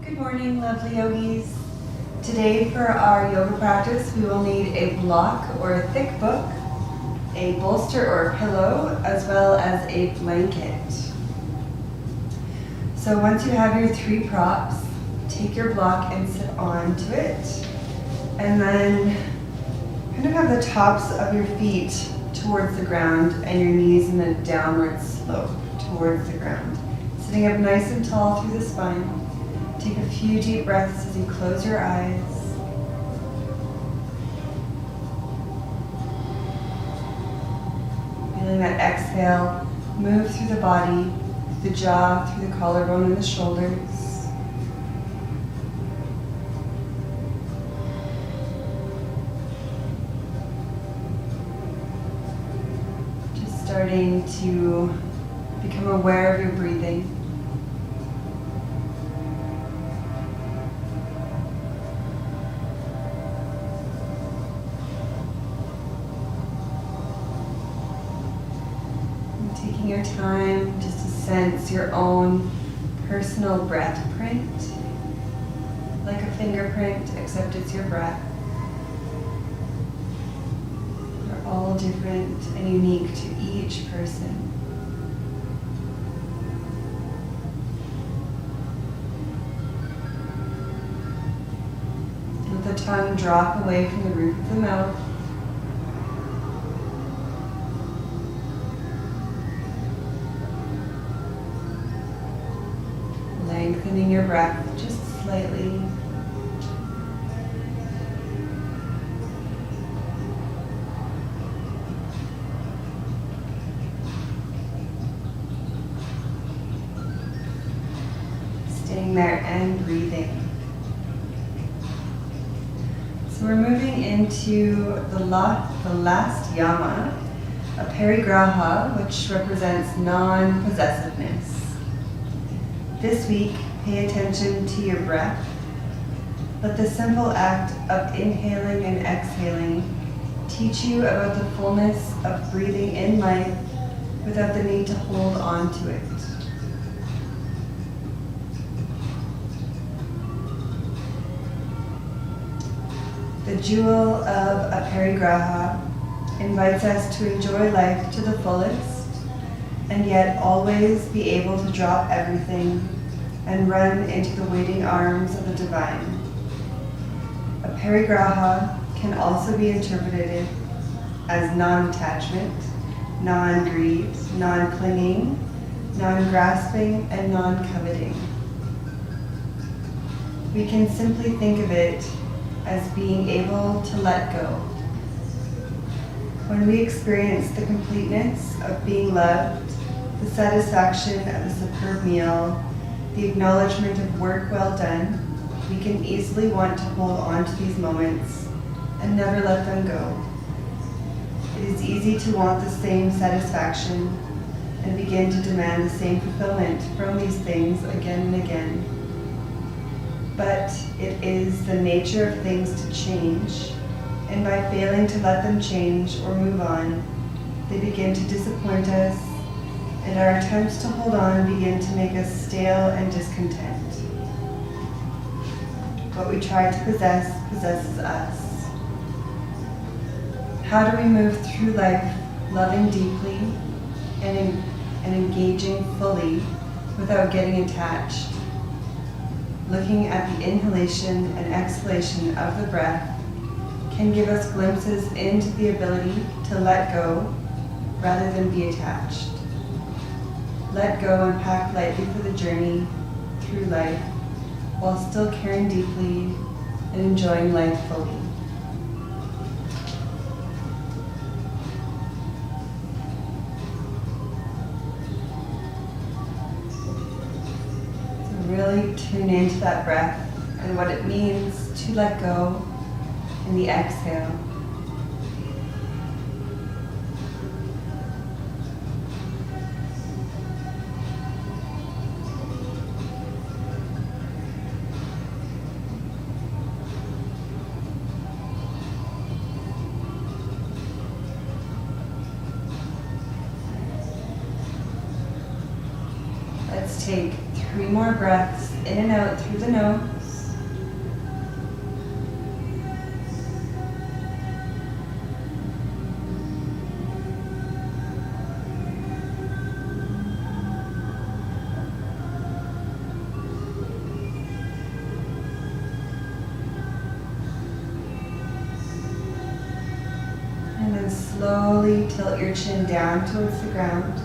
Good morning, lovely yogis. Today for our yoga practice, we will need a block or a thick book, a bolster or a pillow, as well as a blanket. So once you have your three props, take your block and sit onto it. And then kind of have the tops of your feet towards the ground and your knees in a downward slope towards the ground. Sitting up nice and tall through the spine. Take a few deep breaths as you close your eyes. Feeling that exhale move through the body, through the jaw, through the collarbone and the shoulders. Just starting to become aware of your breathing. Taking your time just to sense your own personal breath print, like a fingerprint, except it's your breath. They're all different and unique to each person. Let the tongue drop away from the roof of the mouth. Lengthening your breath just slightly. Staying there and breathing. So we're moving into the last yama, Aparigraha, which represents non-possessiveness. This week, pay attention to your breath. Let the simple act of inhaling and exhaling teach you about the fullness of breathing in life without the need to hold on to it. The jewel of Aparigraha invites us to enjoy life to the fullest and yet always be able to drop everything and run into the waiting arms of the divine. Aparigraha can also be interpreted as non-attachment, non-greed, non-clinging, non-grasping, and non-coveting. We can simply think of it as being able to let go. When we experience the completeness of being loved, the satisfaction of a superb meal, the acknowledgement of work well done, we can easily want to hold on to these moments and never let them go. It is easy to want the same satisfaction and begin to demand the same fulfillment from these things again and again. But it is the nature of things to change, and by failing to let them change or move on, they begin to disappoint us, and our attempts to hold on begin to make us stale and discontent. What we try to possess possesses us. How do we move through life loving deeply and engaging fully without getting attached? Looking at the inhalation and exhalation of the breath can give us glimpses into the ability to let go rather than be attached. Let go and pack lightly for the journey through life while still caring deeply and enjoying life fully. So really tune into that breath and what it means to let go in the exhale. Let's take 3 more breaths in and out through the nose. And then slowly tilt your chin down towards the ground,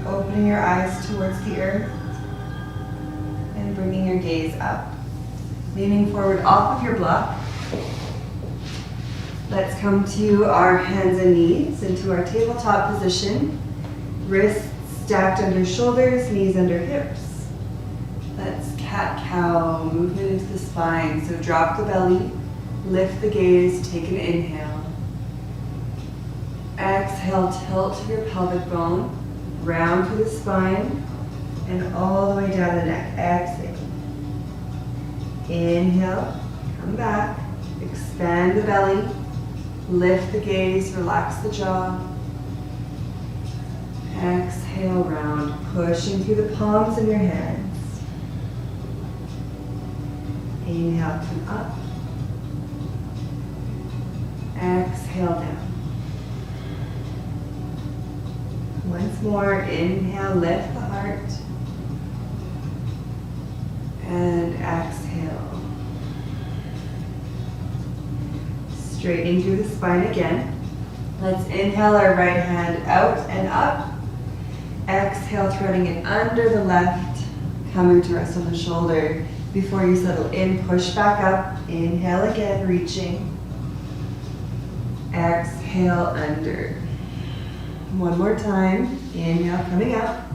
opening your eyes towards the earth, and bringing your gaze up. Leaning forward off of your block. Let's come to our hands and knees into our tabletop position. Wrists stacked under shoulders, knees under hips. Let's cat-cow, movement into the spine. So drop the belly, lift the gaze, take an inhale. Exhale, tilt your pelvic bone, round through the spine, and all the way down the neck. Exhale. Inhale, come back, expand the belly, lift the gaze, relax the jaw. Exhale, round, pushing through the palms of your hands. Inhale, come up. Exhale, down. Once more, inhale, lift the heart. And exhale. Straightening through the spine again. Let's inhale our right hand out and up. Exhale, threading it under the left, coming to rest on the shoulder. Before you settle in, push back up. Inhale again, reaching. Exhale, under. One more time. Inhale, coming up.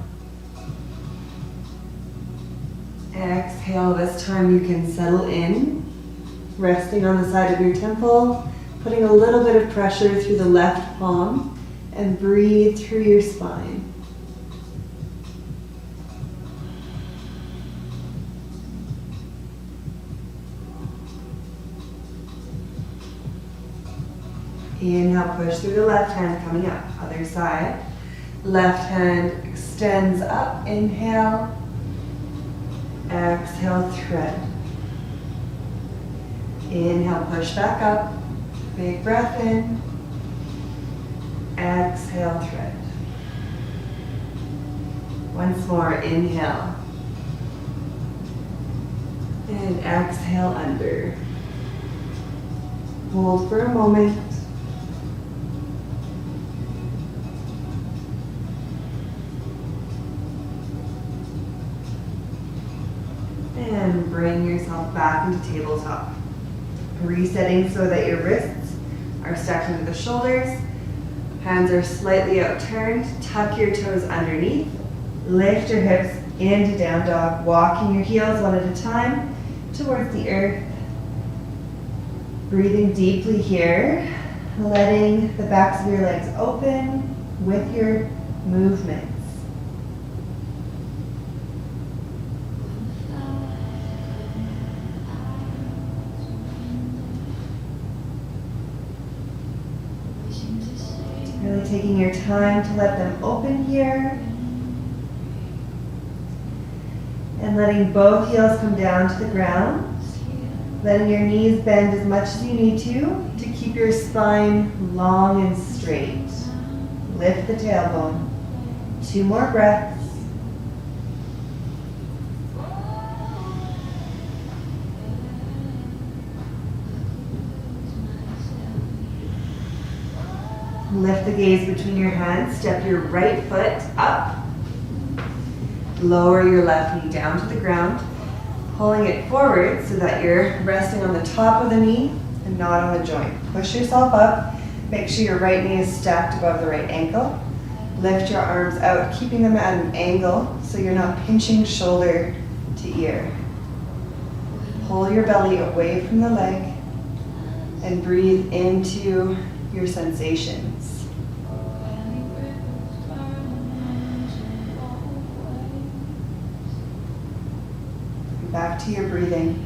Exhale, this time you can settle in, resting on the side of your temple, putting a little bit of pressure through the left palm, and breathe through your spine. Inhale, push through the left hand, coming up. Other side. Left hand extends up. Inhale. Exhale, thread. Inhale, push back up. Big breath in. Exhale, thread. Once more, inhale. And exhale, under. Hold for a moment. And bring yourself back into tabletop. Resetting so that your wrists are stacked under the shoulders. Hands are slightly outturned. Tuck your toes underneath. Lift your hips into down dog. Walking your heels one at a time towards the earth. Breathing deeply here. Letting the backs of your legs open with your movements. Really taking your time to let them open here. And letting both heels come down to the ground. Letting your knees bend as much as you need to keep your spine long and straight. Lift the tailbone. 2 more breaths. Lift the gaze between your hands. Step your right foot up. Lower your left knee down to the ground. Pulling it forward so that you're resting on the top of the knee and not on the joint. Push yourself up. Make sure your right knee is stacked above the right ankle. Lift your arms out, keeping them at an angle so you're not pinching shoulder to ear. Pull your belly away from the leg and breathe into your sensations. Back to your breathing.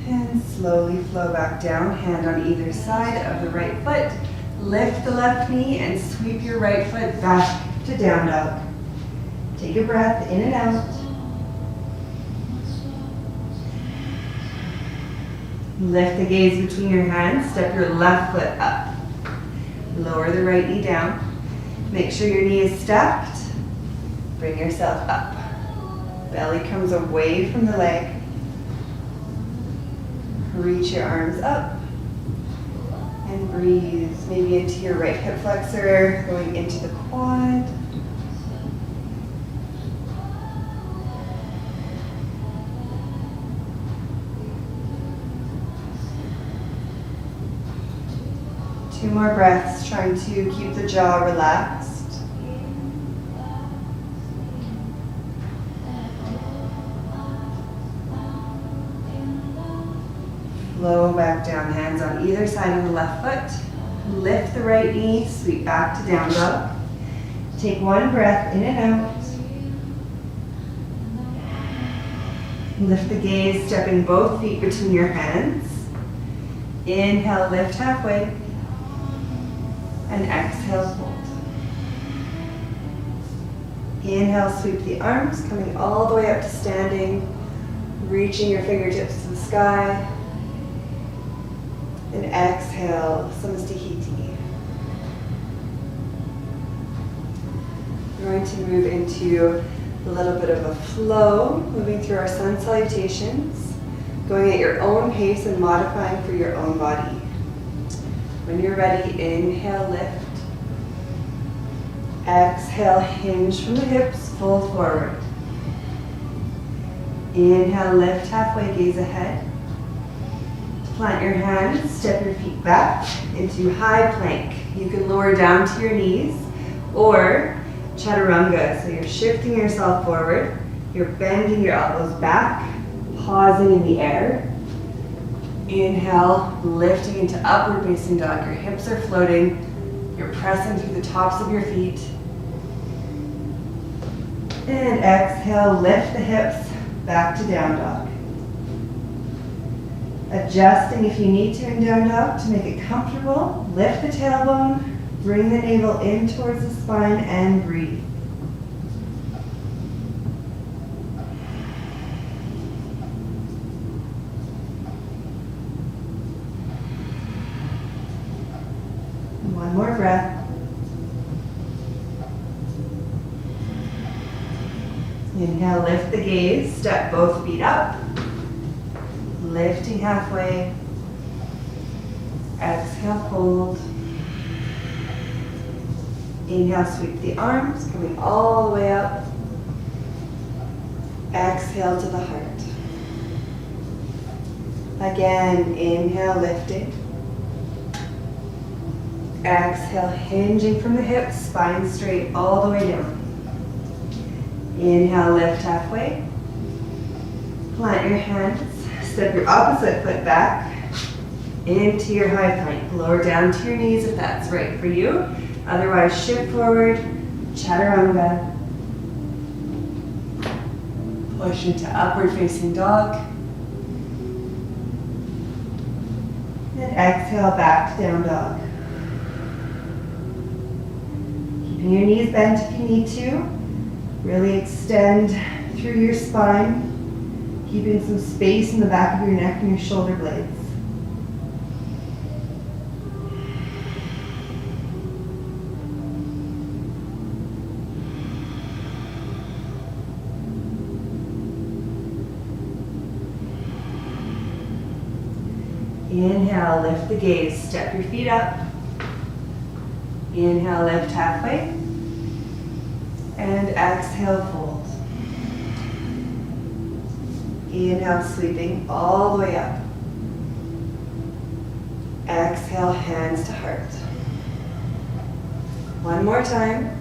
And slowly flow back down, hand on either side of the right foot. Lift the left knee and sweep your right foot back to down dog. Take a breath in and out. Lift the gaze between your hands, step your left foot up. Lower the right knee down. Make sure your knee is stacked. Bring yourself up. Belly comes away from the leg. Reach your arms up. And breathe, maybe into your right hip flexor, going into the quad. Two more breaths, trying to keep the jaw relaxed. Flow back down, hands on either side of the left foot. Lift the right knee, sweep back to down dog. Take one breath in and out. Lift the gaze, stepping both feet between your hands. Inhale, lift halfway. And exhale, fold. Inhale, sweep the arms, coming all the way up to standing, reaching your fingertips to the sky. And exhale, samastihiti. We're going to move into a little bit of a flow, moving through our sun salutations, going at your own pace and modifying for your own body. When you're ready, inhale, lift. Exhale, hinge from the hips, fold forward. Inhale, lift halfway, gaze ahead. Plant your hands, step your feet back into high plank. You can lower down to your knees or chaturanga. So you're shifting yourself forward. You're bending your elbows back, pausing in the air. Inhale, lifting into upward facing dog. Your hips are floating. You're pressing through the tops of your feet. And exhale, lift the hips back to down dog. Adjusting if you need to in down dog to make it comfortable. Lift the tailbone, bring the navel in towards the spine and breathe. One more breath. Inhale, lift the gaze, step both feet up. Lifting halfway. Exhale, fold. Inhale, sweep the arms, coming all the way up. Exhale to the heart. Again, inhale, lifting. Exhale, hinging from the hips, spine straight all the way down. Inhale, lift halfway. Plant your hands. Step your opposite foot back into your high plank. Lower down to your knees if that's right for you. Otherwise, shift forward, chaturanga. Push into upward facing dog. And exhale back to down dog. Keeping your knees bent if you need to. Really extend through your spine. Keeping some space in the back of your neck and your shoulder blades. Inhale, lift the gaze, step your feet up. Inhale, lift halfway. And exhale, fold. Inhale, sweeping all the way up. Exhale, hands to heart. One more time.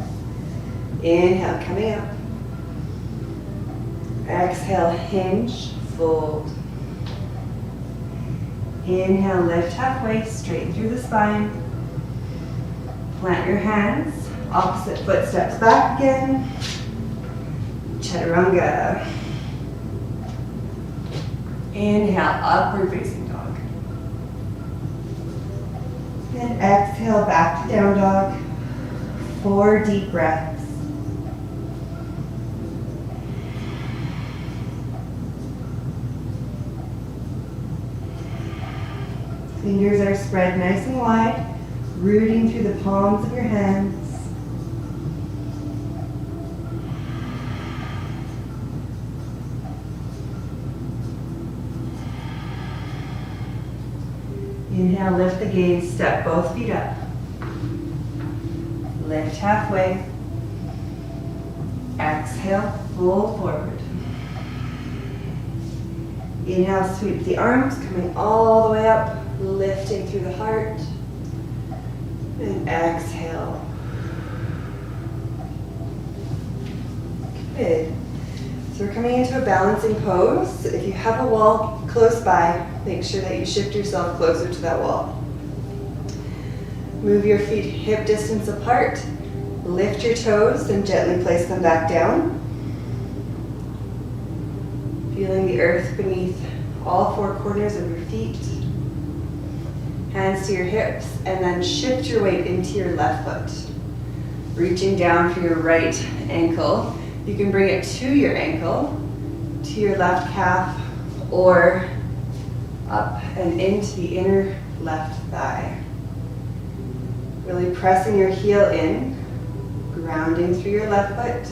Inhale, coming up. Exhale, hinge, fold. Inhale, lift halfway, straighten through the spine. Plant your hands, opposite foot steps back again. Chaturanga. Inhale, upward facing dog. And exhale back to down dog. 4 deep breaths. Fingers are spread nice and wide, rooting through the palms of your hands. Inhale, lift the gaze, step both feet up. Lift halfway. Exhale, fold forward. Inhale, sweep the arms, coming all the way up, lifting through the heart. And exhale. Good. So we're coming into a balancing pose. If you have a wall close by, make sure that you shift yourself closer to that wall. Move your feet hip distance apart. Lift your toes and gently place them back down. Feeling the earth beneath all 4 corners of your feet. Hands to your hips, and then shift your weight into your left foot. Reaching down for your right ankle. You can bring it to your ankle, to your left calf, or up and into the inner left thigh. Really pressing your heel in, grounding through your left foot.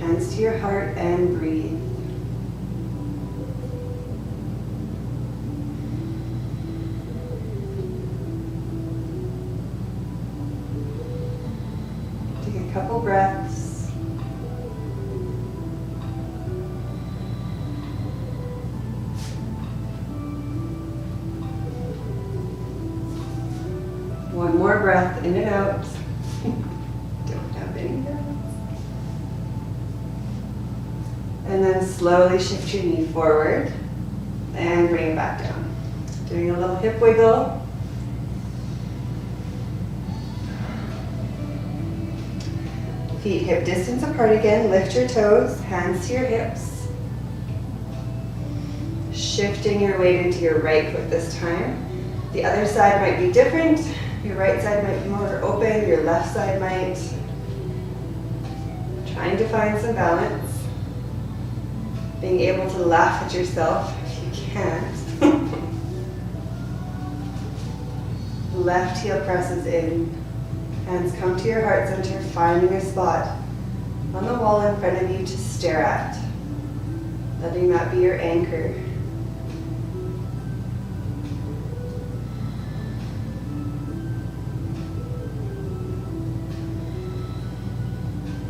Hands to your heart and breathe. Take a couple breaths. One more breath in and out. Don't have any breaths. And then slowly shift your knee forward and bring it back down. Doing a little hip wiggle. Feet hip distance apart again. Lift your toes, hands to your hips. Shifting your weight into your right foot this time. The other side might be different. Your right side might be more open, your left side might. Trying to find some balance. Being able to laugh at yourself if you can't. Left heel presses in. Hands come to your heart center, finding a spot on the wall in front of you to stare at. Letting that be your anchor.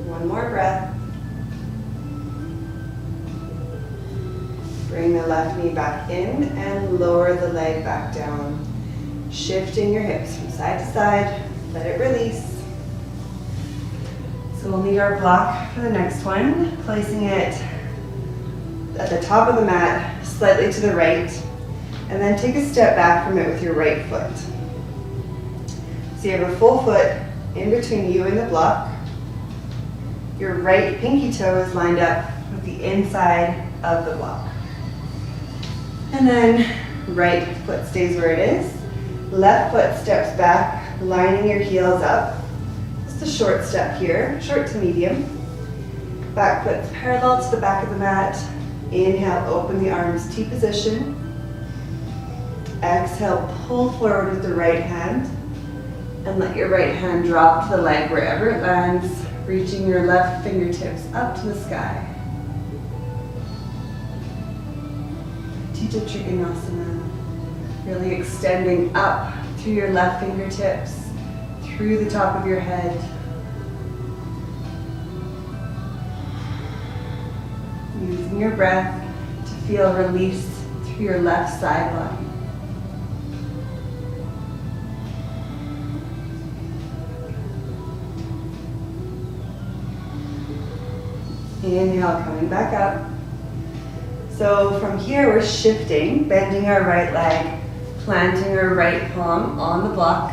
One more breath. Bring the left knee back in and lower the leg back down. Shifting your hips from side to side. Let it release. So we'll need our block for the next one. Placing it at the top of the mat, slightly to the right. And then take a step back from it with your right foot. So you have a full foot in between you and the block. Your right pinky toe is lined up with the inside of the block. And then right foot stays where it is. Left foot steps back, lining your heels up. Just a short step here, short to medium. Back foot's parallel to the back of the mat. Inhale, open the arms, T position. Exhale, pull forward with the right hand. And let your right hand drop to the leg wherever it lands, reaching your left fingertips up to the sky. Tita Trikonasana. Really extending up through your left fingertips, through the top of your head. Using your breath to feel release through your left side body. Inhale, coming back up. So from here we're shifting, bending our right leg, planting our right palm on the block,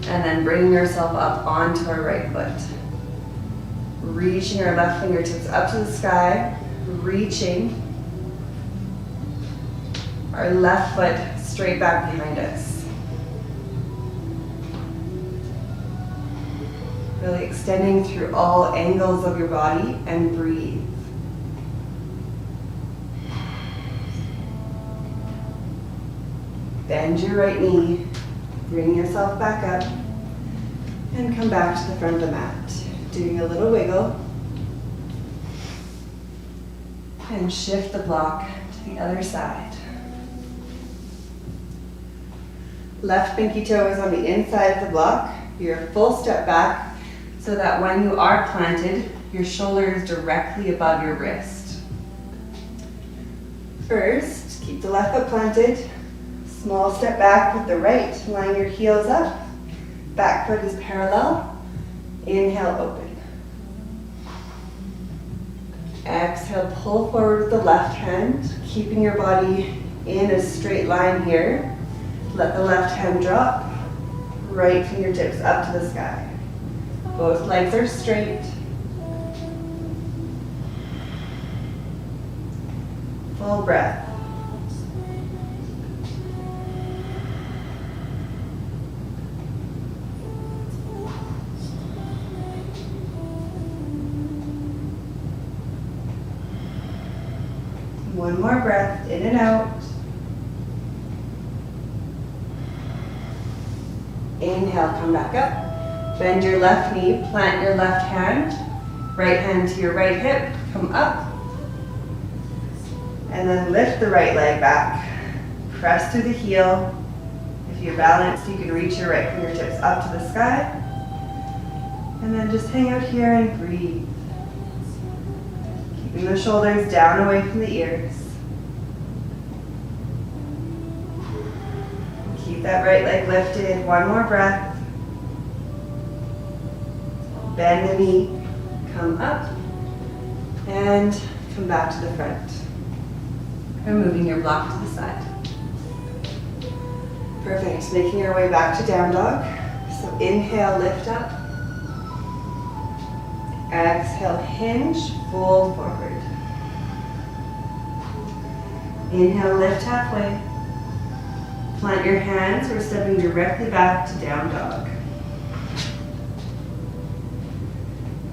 and then bringing ourselves up onto our right foot. Reaching our left fingertips up to the sky, reaching our left foot straight back behind us. Really extending through all angles of your body and breathe. Bend your right knee, bring yourself back up, and come back to the front of the mat. Doing a little wiggle. And shift the block to the other side. Left pinky toe is on the inside of the block. You're a full step back so that when you are planted, your shoulder is directly above your wrist. First, keep the left foot planted. Small step back with the right. Line your heels up. Back foot is parallel. Inhale, open. Exhale, pull forward with the left hand, keeping your body in a straight line here. Let the left hand drop. Right fingertips up to the sky. Both legs are straight. Full breath. One more breath, in and out. Inhale, come back up. Bend your left knee, plant your left hand. Right hand to your right hip, come up. And then lift the right leg back. Press through the heel. If you're balanced, you can reach your right fingertips up to the sky. And then just hang out here and breathe. Keeping the shoulders down away from the ears. Keep that right leg lifted. One more breath. Bend the knee, come up, and come back to the front. And moving your block to the side. Perfect. Making your way back to down dog. So inhale, lift up. Exhale, hinge, fold forward. Inhale, lift halfway. Plant your hands. We're stepping directly back to down dog.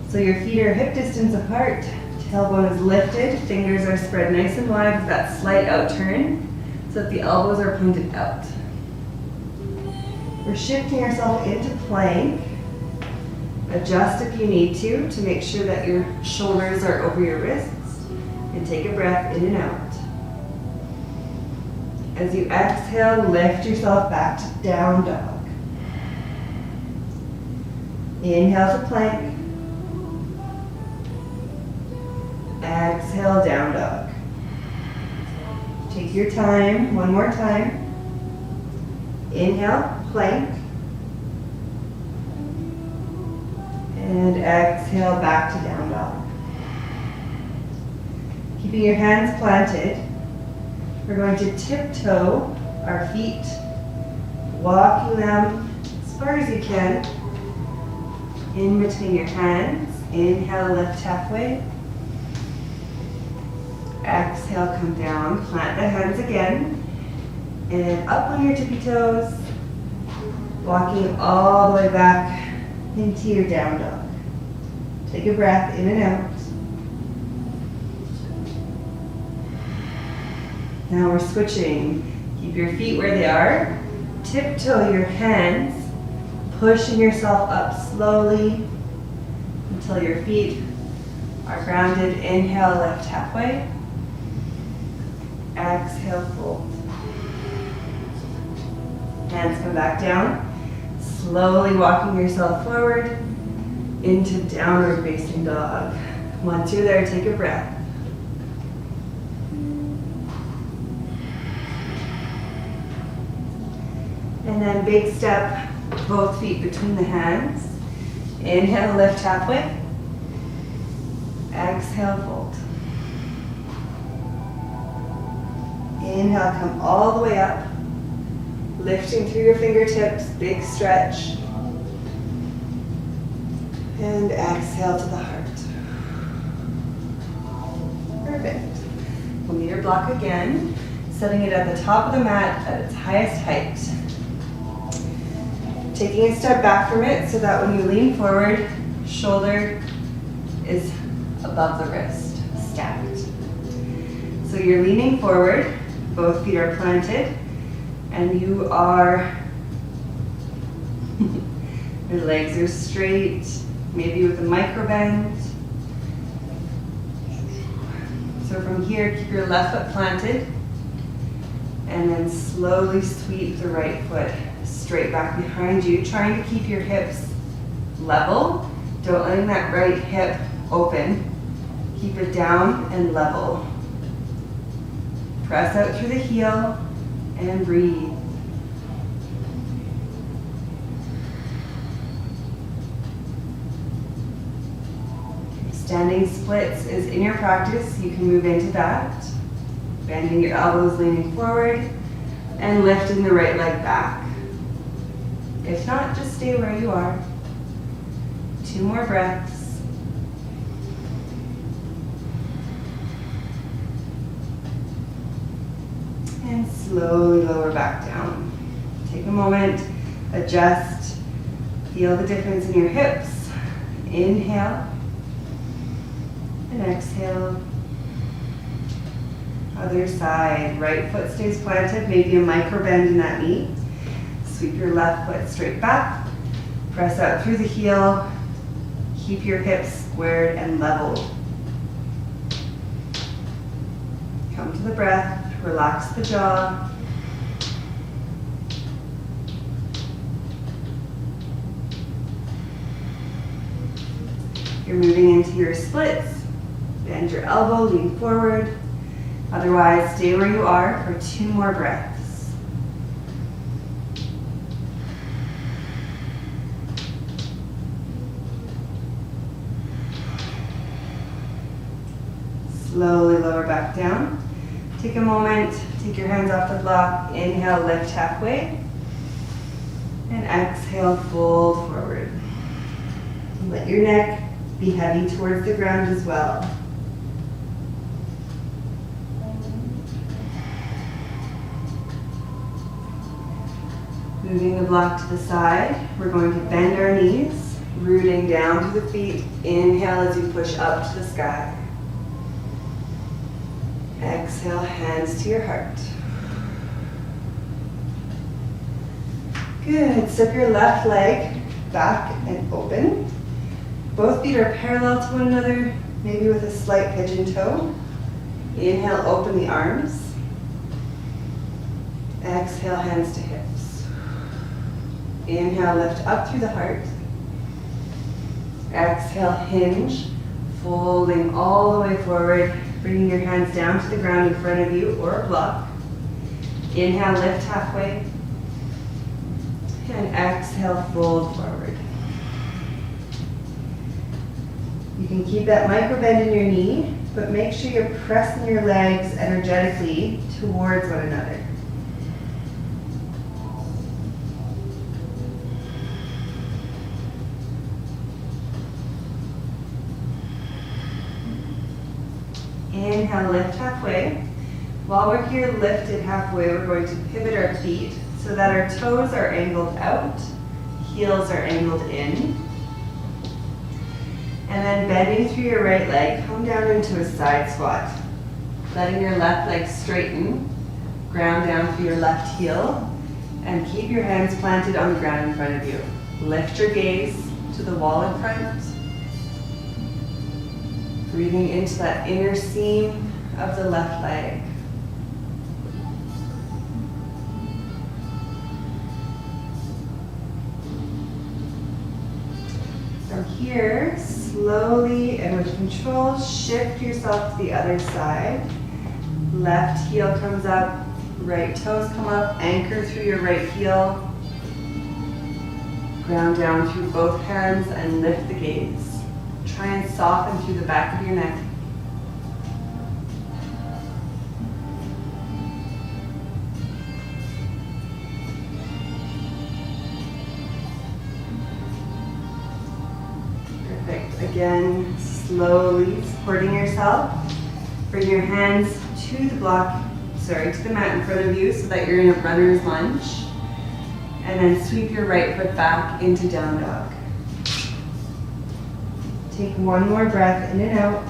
So your feet are hip distance apart. Tailbone is lifted. Fingers are spread nice and wide with that slight out turn so that the elbows are pointed out. We're shifting ourselves into plank. Adjust if you need to make sure that your shoulders are over your wrists. And take a breath in and out. As you exhale, lift yourself back to down dog. Inhale to plank. Exhale, down dog. Take your time, one more time. Inhale, plank. And exhale, back to down dog. Keeping your hands planted, we're going to tiptoe our feet, walking them as far as you can in between your hands. Inhale, lift halfway. Exhale, come down, plant the hands again, and up on your tippy toes, walking all the way back into your down dog. Take a breath in and out. Now we're switching. Keep your feet where they are. Tiptoe your hands, pushing yourself up slowly until your feet are grounded. Inhale, lift halfway. Exhale, fold. Hands come back down. Slowly walking yourself forward into downward facing dog. Once you're there, take a breath. And then big step, both feet between the hands. Inhale, lift halfway. Exhale, fold. Inhale, come all the way up. Lifting through your fingertips, big stretch. And exhale to the heart. Perfect. We'll meet your block again. setting it at the top of the mat at its highest height. Taking a step back from it so that when you lean forward, shoulder is above the wrist, stacked. So you're leaning forward, both feet are planted, and you are, your legs are straight, maybe with a micro bend. So from here, keep your left foot planted, and then slowly sweep the right foot straight back behind you, trying to keep your hips level. Don't let that right hip open. Keep it down and level. Press out through the heel and breathe. Standing splits is in your practice. You can move into that. Bending your elbows, leaning forward, and lifting the right leg back. If not, just stay where you are. 2 more breaths. And slowly lower back down. Take a moment, adjust, feel the difference in your hips. Inhale and exhale. Other side, right foot stays planted, maybe a micro bend in that knee. Sweep your left foot straight back. Press out through the heel. Keep your hips squared and level. Come to the breath. Relax the jaw. You're moving into your splits. Bend your elbow, lean forward. Otherwise, stay where you are for 2 more breaths. Slowly lower back down. Take a moment, take your hands off the block. Inhale, lift halfway. And exhale, fold forward. Let your neck be heavy towards the ground as well. Moving the block to the side, we're going to bend our knees, rooting down through the feet. Inhale as you push up to the sky. Exhale, hands to your heart. Good, step your left leg back and open. Both feet are parallel to one another, maybe with a slight pigeon toe. Inhale, open the arms. Exhale, hands to hips. Inhale, lift up through the heart. Exhale, hinge, folding all the way forward, bringing your hands down to the ground in front of you or a block. Inhale, lift halfway. And exhale, fold forward. You can keep that micro bend in your knee, but make sure you're pressing your legs energetically towards one another. Inhale, lift halfway. While we're here lifted halfway, we're going to pivot our feet so that our toes are angled out, heels are angled in. And then bending through your right leg, come down into a side squat. Letting your left leg straighten, ground down through your left heel, and keep your hands planted on the ground in front of you. Lift your gaze to the wall in front. Breathing into that inner seam of the left leg. From here, slowly and with control, shift yourself to the other side. Left heel comes up, right toes come up, anchor through your right heel. Ground down through both hands and lift the gaze. Try and soften through the back of your neck. Perfect. Again, slowly supporting yourself. Bring your hands to the block, to the mat in front of you so that you're in a runner's lunge. And then sweep your right foot back into down dog. Take one more breath in and out.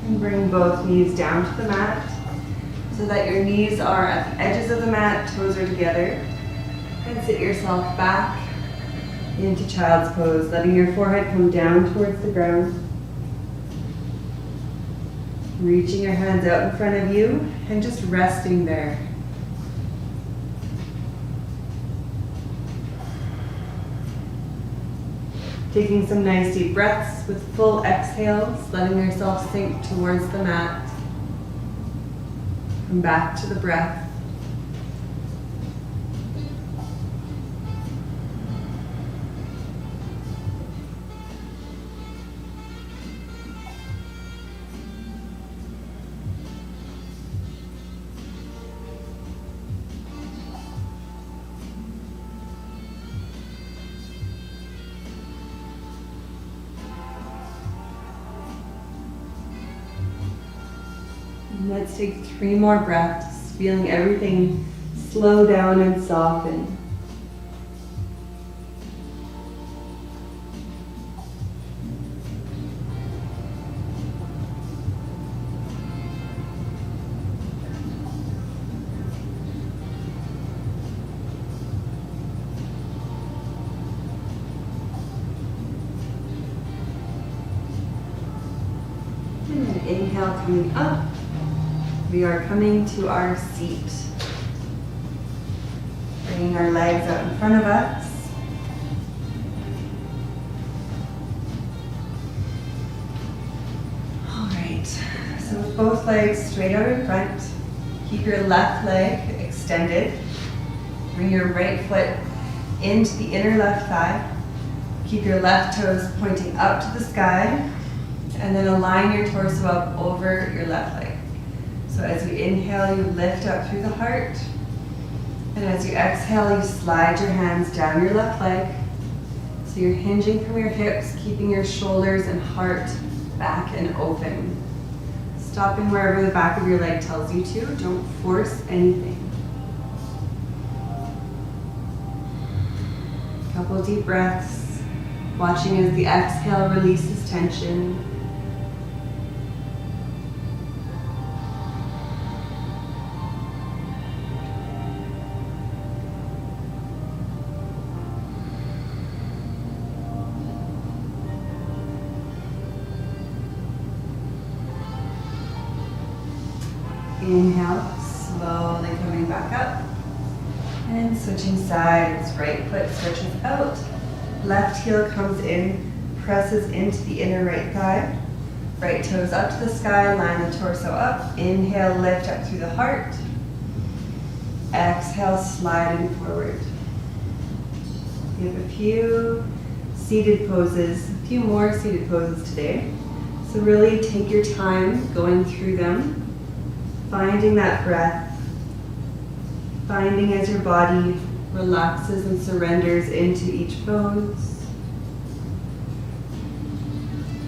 And bring both knees down to the mat so that your knees are at the edges of the mat, toes are together. And sit yourself back into child's pose, letting your forehead come down towards the ground. Reaching your hands out in front of you and just resting there. Taking some nice deep breaths with full exhales, letting yourself sink towards the mat. Come back to the breath. Let's take 3 more breaths, feeling everything slow down and soften. And then inhale, coming up. We are coming to our seat. Bringing our legs out in front of us. All right, so with both legs straight out in front, keep your left leg extended. Bring your right foot into the inner left thigh. Keep your left toes pointing up to the sky, and then align your torso up over your left leg. So as you inhale, you lift up through the heart. And as you exhale, you slide your hands down your left leg. So you're hinging from your hips, keeping your shoulders and heart back and open. Stopping wherever the back of your leg tells you to. Don't force anything. Couple deep breaths. Watching as the exhale releases tension. Inhale, slowly coming back up. And switching sides, right foot stretches out. Left heel comes in, presses into the inner right thigh. Right toes up to the sky, line the torso up. Inhale, lift up through the heart. Exhale, sliding forward. We have a few seated poses, a few more seated poses today. So really take your time going through them. Finding that breath, finding as your body relaxes and surrenders into each pose.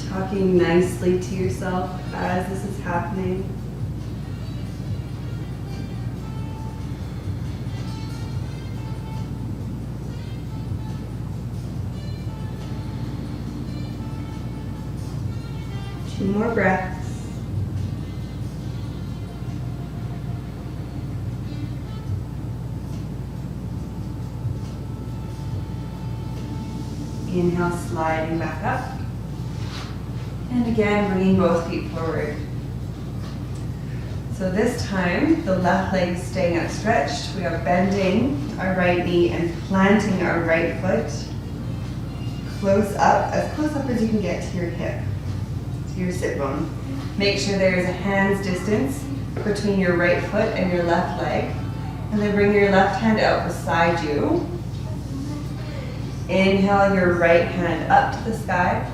Talking nicely to yourself as this is happening. Two more breaths. Inhale, sliding back up. And again, bringing both feet forward. So this time, the left leg is staying outstretched. We are bending our right knee and planting our right foot close up as you can get to your hip, to your sit bone. Make sure there is a hand's distance between your right foot and your left leg. And then bring your left hand out beside you. Inhale your right hand up to the sky.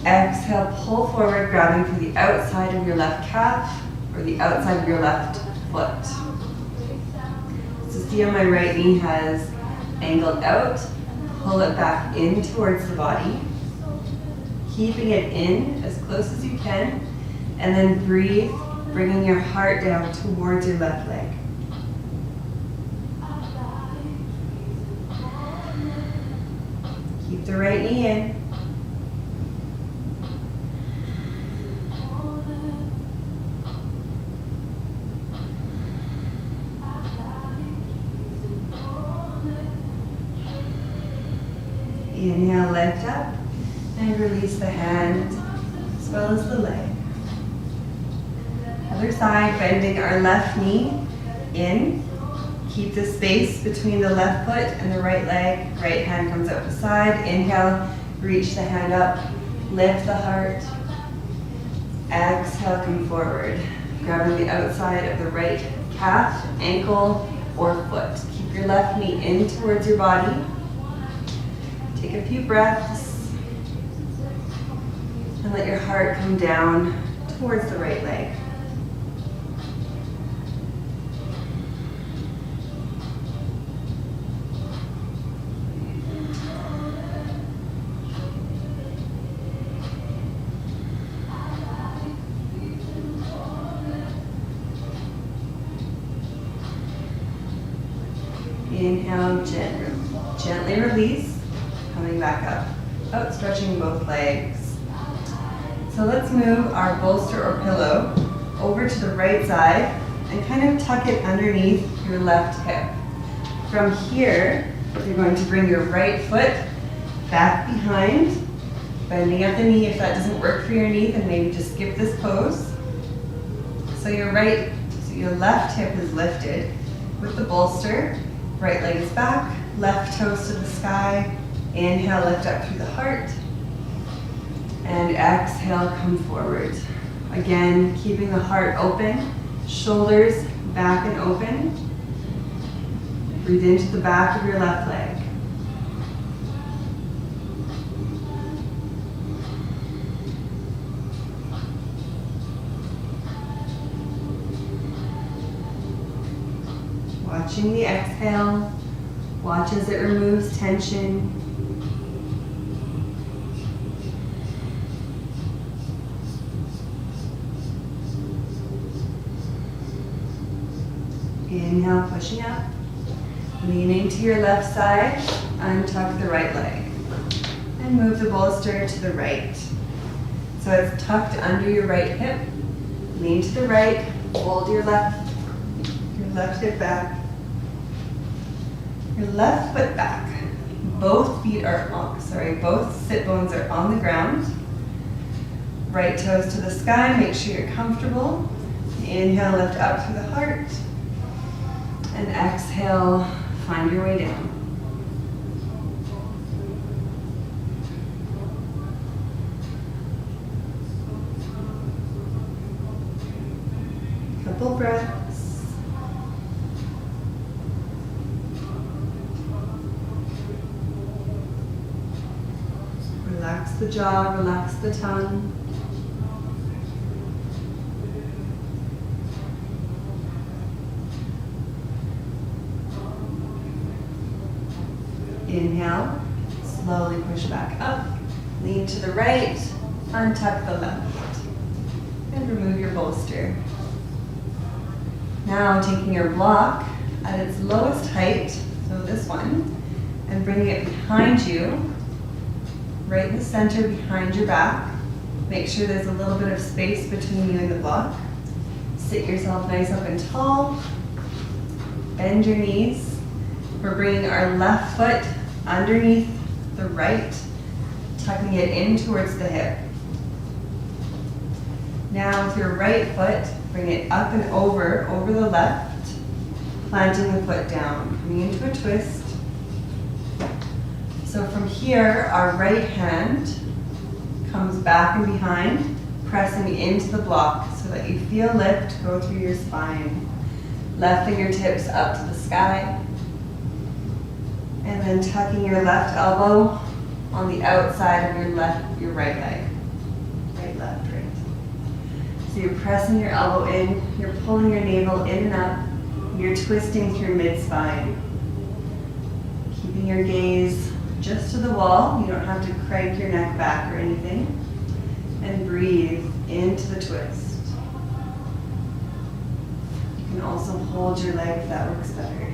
Exhale, pull forward, grabbing for the outside of your left calf or the outside of your left foot. So see how my right knee has angled out. Pull it back in towards the body. Keeping it in as close as you can. And then breathe, bringing your heart down towards your left leg. Keep the right knee in. Inhale, lift up, and release the hand as well as the leg. Other side, bending our left knee in. Keep the space between the left foot and the right leg. Right hand comes out the side. Inhale, reach the hand up, lift the heart. Exhale, come forward. Grabbing the outside of the right calf, ankle, or foot. Keep your left knee in towards your body. Take a few breaths. And let your heart come down towards the right leg. Inhale, gently release, coming back up, out stretching both legs. So let's move our bolster or pillow over to the right side and kind of tuck it underneath your left hip. From here, you're going to bring your right foot back behind, bending at the knee. If that doesn't work for your knee, then maybe just skip this pose. So your left hip is lifted with the bolster. Right leg is back, left toes to the sky. Inhale, lift up through the heart. And exhale, come forward. Again, keeping the heart open, shoulders back and open. Breathe into the back of your left leg. Watching the exhale, watch as it removes tension. Inhale, pushing up. Leaning to your left side, untuck the right leg. And move the bolster to the right. So it's tucked under your right hip. Lean to the right, hold your left hip back. Your left foot back. Both sit bones are on the ground. Right toes to the sky, make sure you're comfortable. Inhale, lift up through the heart. And exhale, find your way down. Couple breaths. Relax the jaw, relax the tongue. Inhale, slowly push back up, lean to the right, untuck the left, and remove your bolster. Now taking your block at its lowest height, so this one, and bringing it behind you, right in the center behind your back. Make sure there's a little bit of space between you and the block. Sit yourself nice up and tall. Bend your knees. We're bringing our left foot underneath the right, tucking it in towards the hip. Now with your right foot, bring it up and over the left, planting the foot down, coming into a twist. So from here, our right hand comes back and behind, pressing into the block so that you feel lift go through your spine. Left fingertips up to the sky. And then tucking your left elbow on the outside of your right leg. Right, left, right. So you're pressing your elbow in, you're pulling your navel in and up, you're twisting through mid-spine. Keeping your gaze just to the wall, you don't have to crank your neck back or anything. And breathe. into the twist. You can also hold your leg if that works better.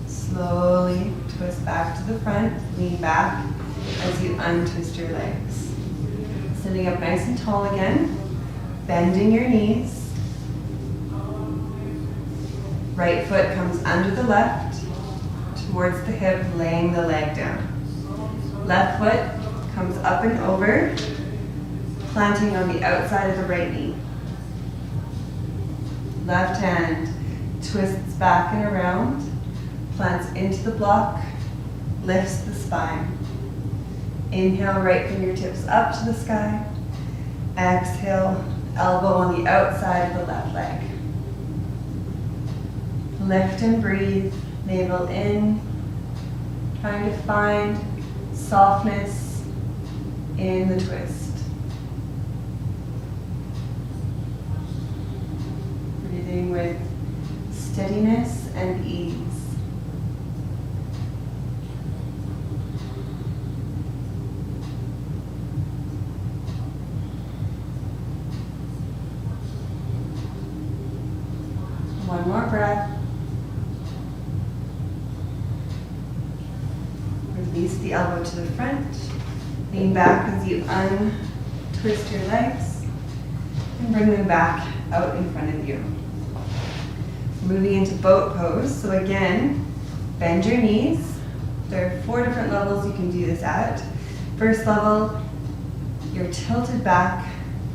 Slowly twist back to the front, lean back as you untwist your legs. Sitting up nice and tall again, bending your knees. Right foot comes under the left, towards the hip, laying the leg down. Left foot comes up and over, planting on the outside of the right knee. Left hand twists back and around, plants into the block, lifts the spine. Inhale, right fingertips up to the sky. Exhale, elbow on the outside of the left leg. Lift and breathe, navel in, trying to find softness in the twist. Breathing with steadiness and ease. One more breath. Release the elbow to the front. Lean back as you untwist your legs and bring them back out in front of you. Moving into boat pose. So again, bend your knees. There are 4 different levels you can do this at. First level, you're tilted back,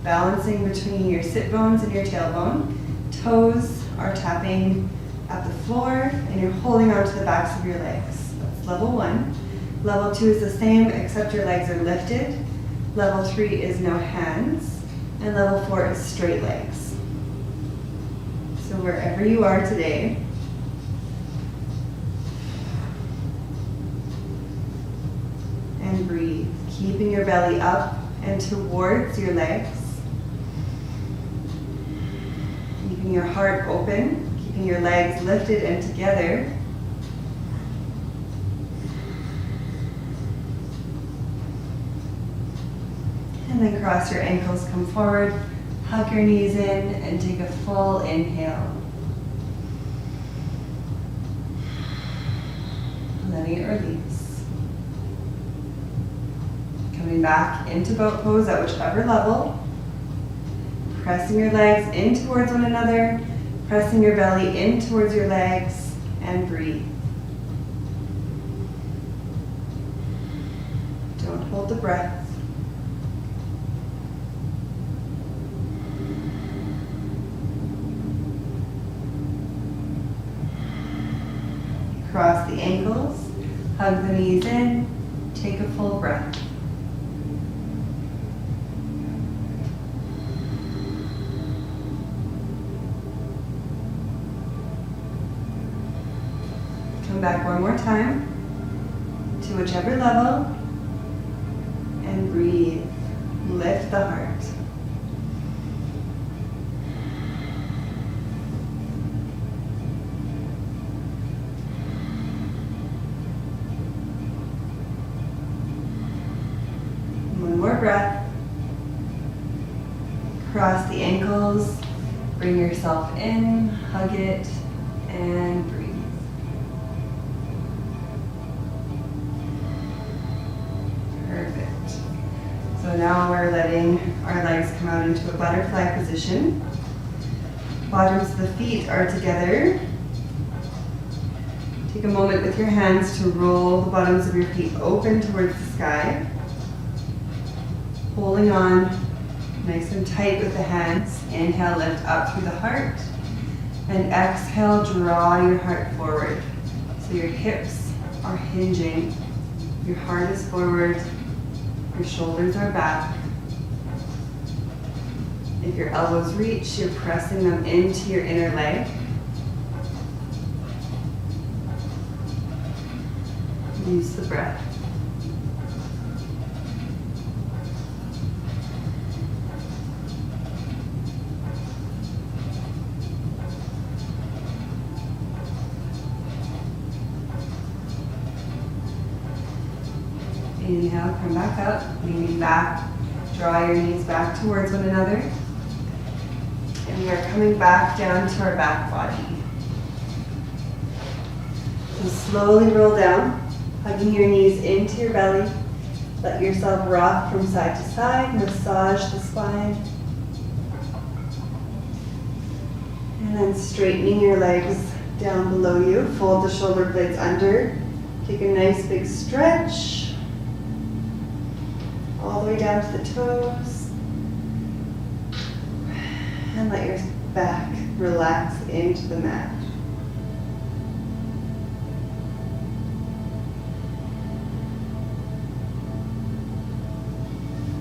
balancing between your sit bones and your tailbone. Toes are tapping at the floor and you're holding onto the backs of your legs. That's level 1. Level 2 is the same except your legs are lifted. Level 3 is no hands. And level 4 is straight legs. So wherever you are today, and breathe, keeping your belly up and towards your legs. Keeping your heart open, keeping your legs lifted and together. And then cross your ankles, come forward, hug your knees in, and take a full inhale. Letting it release. Coming back into boat pose at whichever level. Pressing your legs in towards one another, pressing your belly in towards your legs, and breathe. Don't hold the breath. Cross the ankles, hug the knees in, take a full breath. Come back one more time to whichever level and breathe. Lift the heart. One more breath. Cross the ankles, bring yourself in, hug it, and breathe. Perfect. So now we're letting our legs come out into a butterfly position. Bottoms of the feet are together. Take a moment with your hands to roll the bottoms of your feet open towards the sky. Holding on nice and tight with the hands. Inhale, lift up through the heart. And exhale, draw your heart forward. So your hips are hinging. Your heart is forward. Your shoulders are back. If your elbows reach, you're pressing them into your inner leg. Use the breath. Inhale, come back up, leaning back. Draw your knees back towards one another. And we are coming back down to our back body. So slowly roll down, hugging your knees into your belly. Let yourself rock from side to side, massage the spine. And then straightening your legs down below you. Fold the shoulder blades under. Take a nice big stretch. All the way down to the toes. And let your back relax into the mat.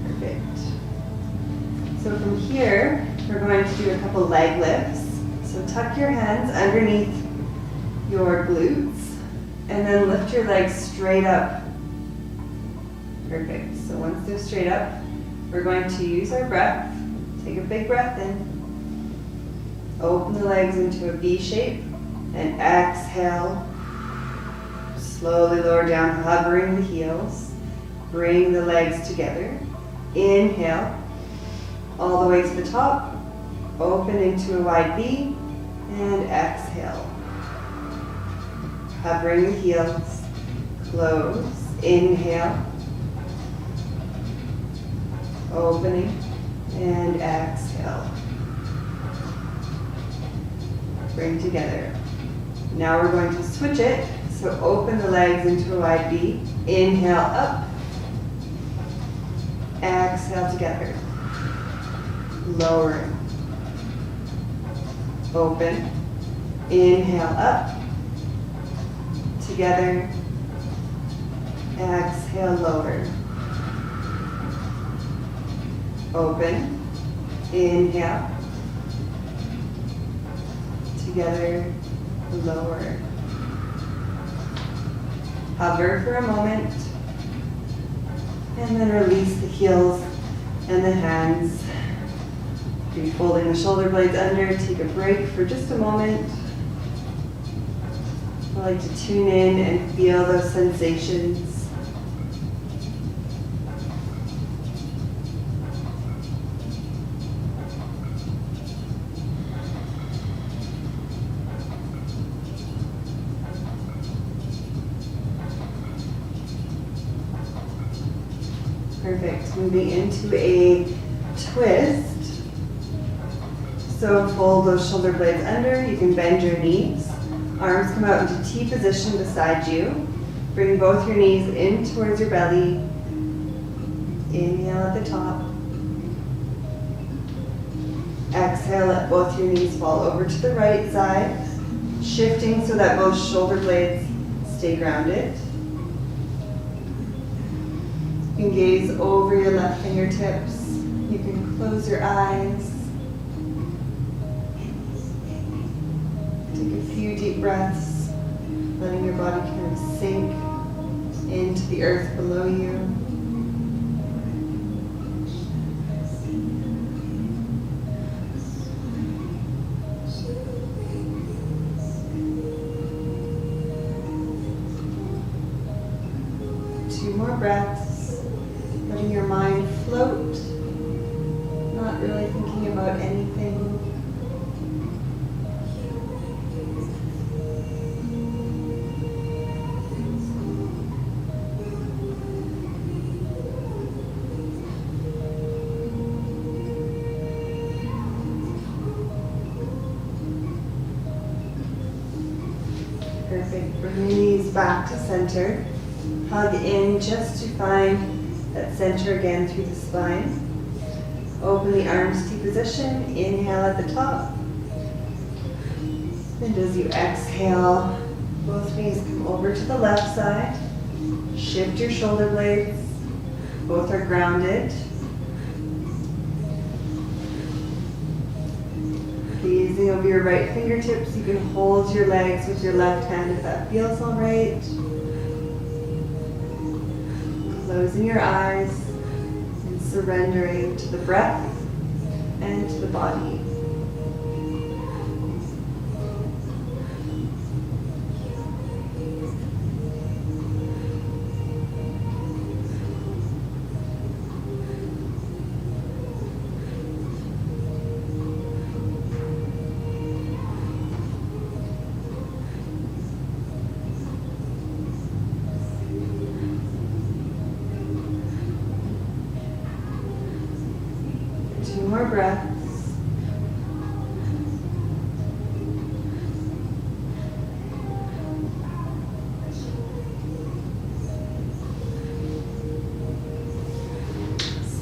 Perfect. So from here, we're going to do a couple leg lifts. So tuck your hands underneath your glutes and then lift your legs straight up. Perfect. So once they're straight up, we're going to use our breath. Take a big breath in. Open the legs into a V shape and exhale. Slowly lower down, hovering the heels. Bring the legs together. Inhale all the way to the top. Open into a wide V and exhale. Hovering the heels. Close. Inhale. Opening and exhale. Bring together. Now we're going to switch it. So open the legs into a wide V. Inhale up. Exhale together. Lowering. Open. Inhale up. Together. Exhale, lower. Open. Inhale. Together, lower. Hover for a moment. And then release the heels and the hands. Be folding the shoulder blades under. Take a break for just a moment. I like to tune in and feel those sensations. Perfect. Moving into a twist. So fold those shoulder blades under. You can bend your knees. Arms come out into T position beside you. Bring both your knees in towards your belly. Inhale at the top. Exhale, let both your knees fall over to the right side. Shifting so that both shoulder blades stay grounded. You can gaze over your left fingertips. You can close your eyes. Take a few deep breaths, letting your body kind of sink into the earth below you. Two more breaths, letting your mind float, not really thinking about anything. Perfect. Bring your knees back to center. Hug in just to find that center again through the spine. Open the arms to position. Inhale at the top. And as you exhale, both knees come over to the left side. Shift your shoulder blades. Both are grounded. Gazing over your right fingertips, you can hold your legs with your left hand if that feels all right. Closing your eyes and surrendering to the breath and to the body. more breaths.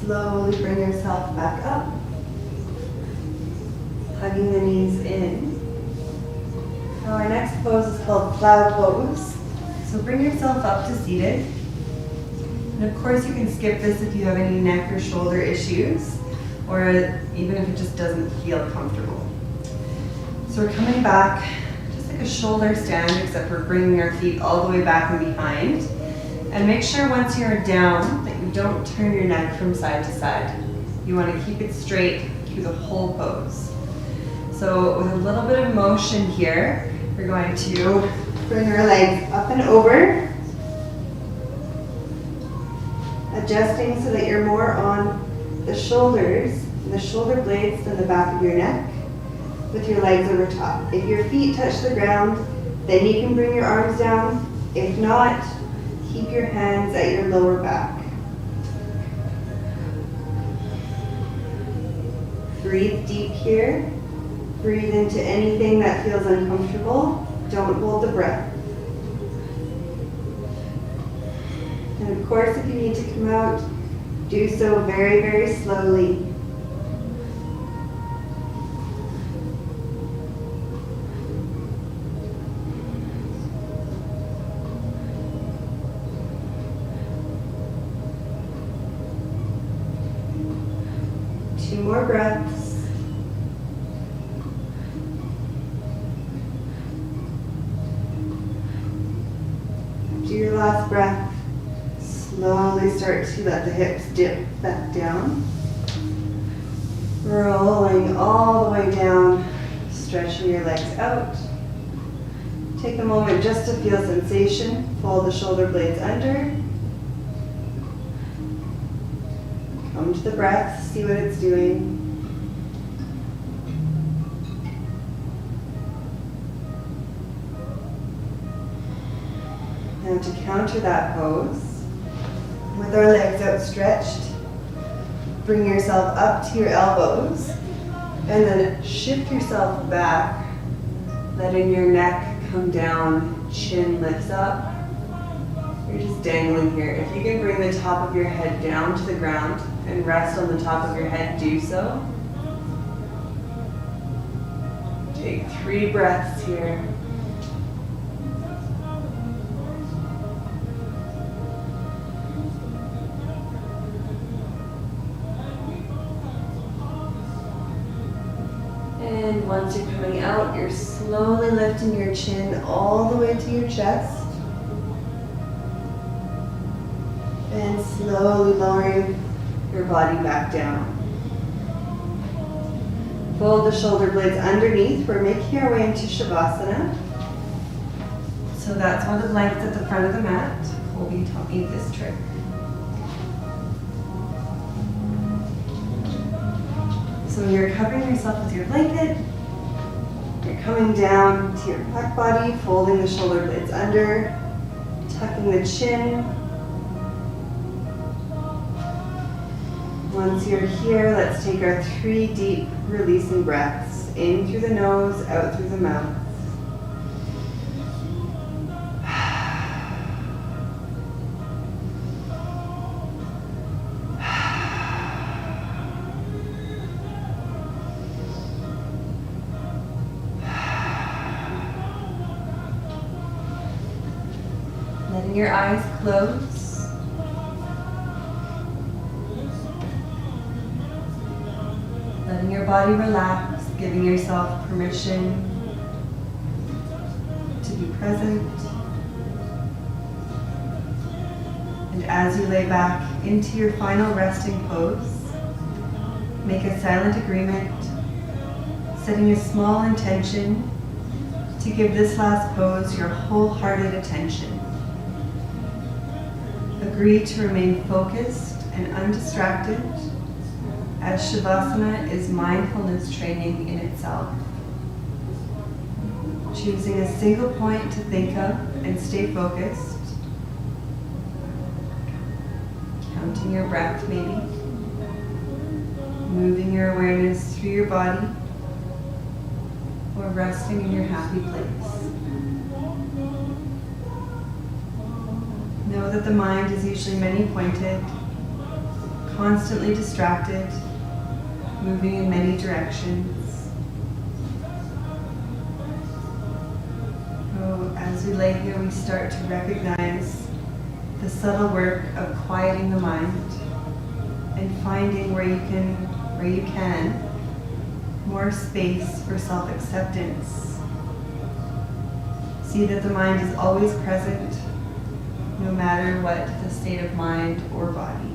Slowly bring yourself back up, hugging the knees in. Now our next pose is called cloud pose. So bring yourself up to seated. And of course you can skip this if you have any neck or shoulder issues, or even if it just doesn't feel comfortable. So we're coming back just like a shoulder stand, except we're bringing our feet all the way back and behind. And make sure once you're down that you don't turn your neck from side to side. You want to keep it straight through the whole pose. So with a little bit of motion here, we're going to bring our legs up and over, adjusting so that you're more on the shoulders and the shoulder blades than the back of your neck, with your legs over top. If your feet touch the ground, then you can bring your arms down. If not, keep your hands at your lower back. Breathe deep here. Breathe into anything that feels uncomfortable. Don't hold the breath. And of course, if you need to come out, do so very, very slowly. Two more breaths. After your last breath, slowly start to let the hips dip back down. Rolling all the way down, stretching your legs out. Take a moment just to feel sensation. Fold the shoulder blades under. Come to the breath, see what it's doing. Now to counter that pose, with our legs outstretched, bring yourself up to your elbows, and then shift yourself back, letting your neck come down, chin lifts up. You're just dangling here. If you can bring the top of your head down to the ground and rest on the top of your head, do so. Take 3 breaths here. And once you're coming out, you're slowly lifting your chin all the way to your chest. And slowly lowering your body back down. Fold the shoulder blades underneath. We're making our way into Shavasana. So that's one of the blankets at the front of the mat. Colby taught me this trick. So you're covering yourself with your blanket. You're coming down to your back body, folding the shoulder blades under, tucking the chin. Once you're here, let's take our 3 deep releasing breaths. In through the nose, out through the mouth. Letting your eyes close. Letting your body relax, giving yourself permission to be present. And as you lay back into your final resting pose, make a silent agreement, setting a small intention to give this last pose your wholehearted attention. Agree to remain focused and undistracted, as Shavasana is mindfulness training in itself. Choosing a single point to think of and stay focused. Counting your breath maybe. moving your awareness through your body or resting in your happy place. Know that the mind is usually many-pointed, constantly distracted, moving in many directions. So as we lay here, we start to recognize the subtle work of quieting the mind and finding where you can, more space for self-acceptance. See that the mind is always present, no matter what the state of mind or body.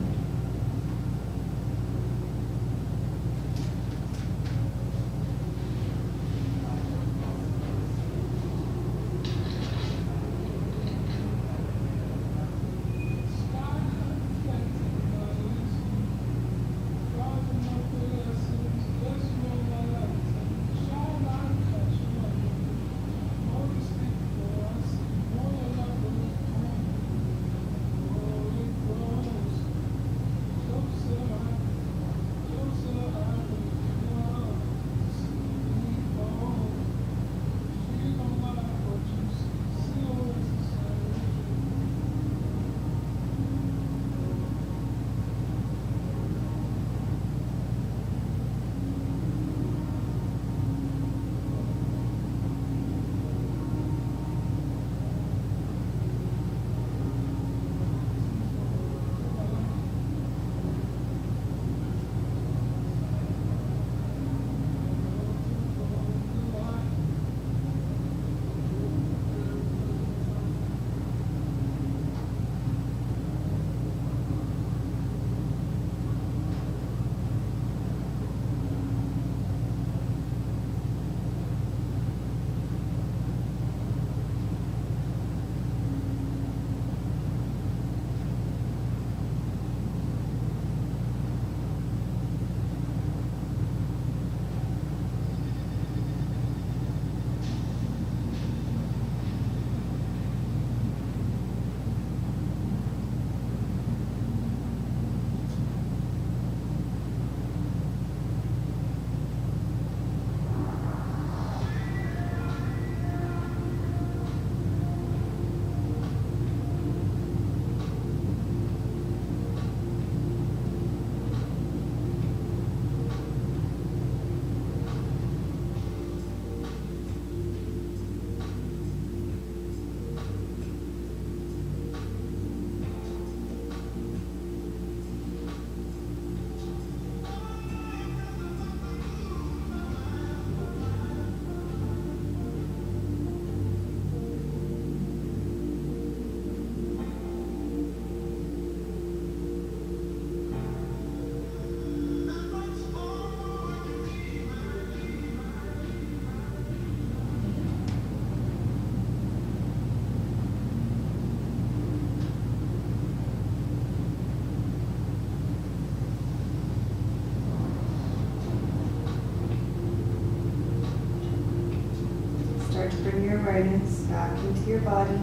Bring your awareness back into your body,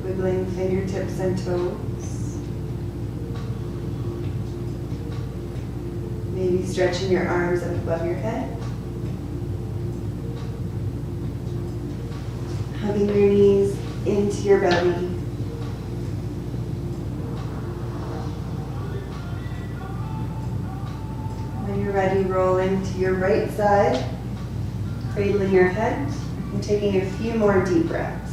wiggling fingertips and toes, maybe stretching your arms up above your head, hugging your knees into your belly, when you're ready, roll into your right side, cradling your head and taking a few more deep breaths.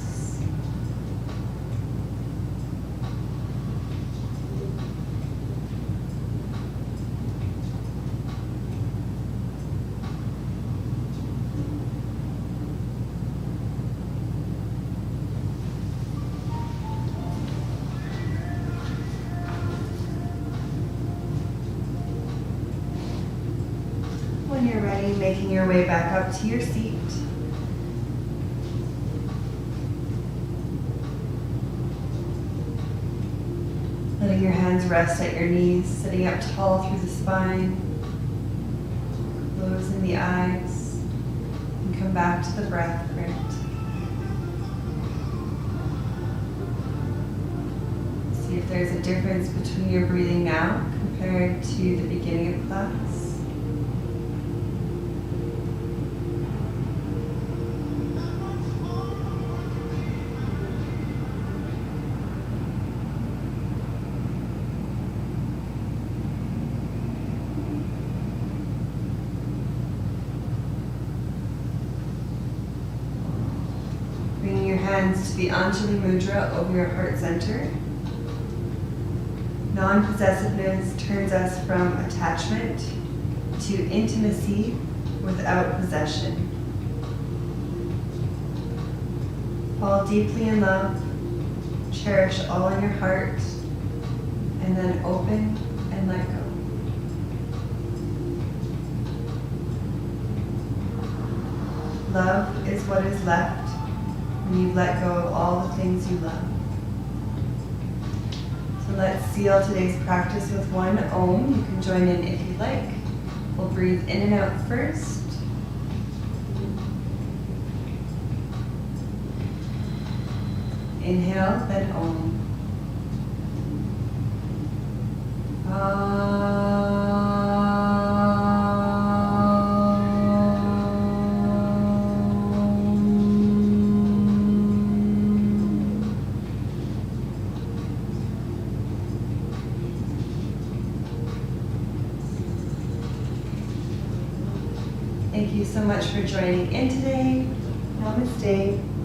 When you're ready, making your way back up to your seat. Letting your hands rest at your knees, sitting up tall through the spine, closing the eyes, and come back to the breath print. See if there's a difference between your breathing now compared to the beginning of class? Bringing your hands to the Anjali Mudra over your heart center. Non-possessiveness turns us from attachment to intimacy without possession. Fall deeply in love, cherish all in your heart, and then open and let go. Love is what is left when you've let go of all the things you love. So let's seal today's practice with one Om. You can join in if you like. We'll breathe in and out first. Inhale, then Om. Thank you so much for joining in today. Namaste.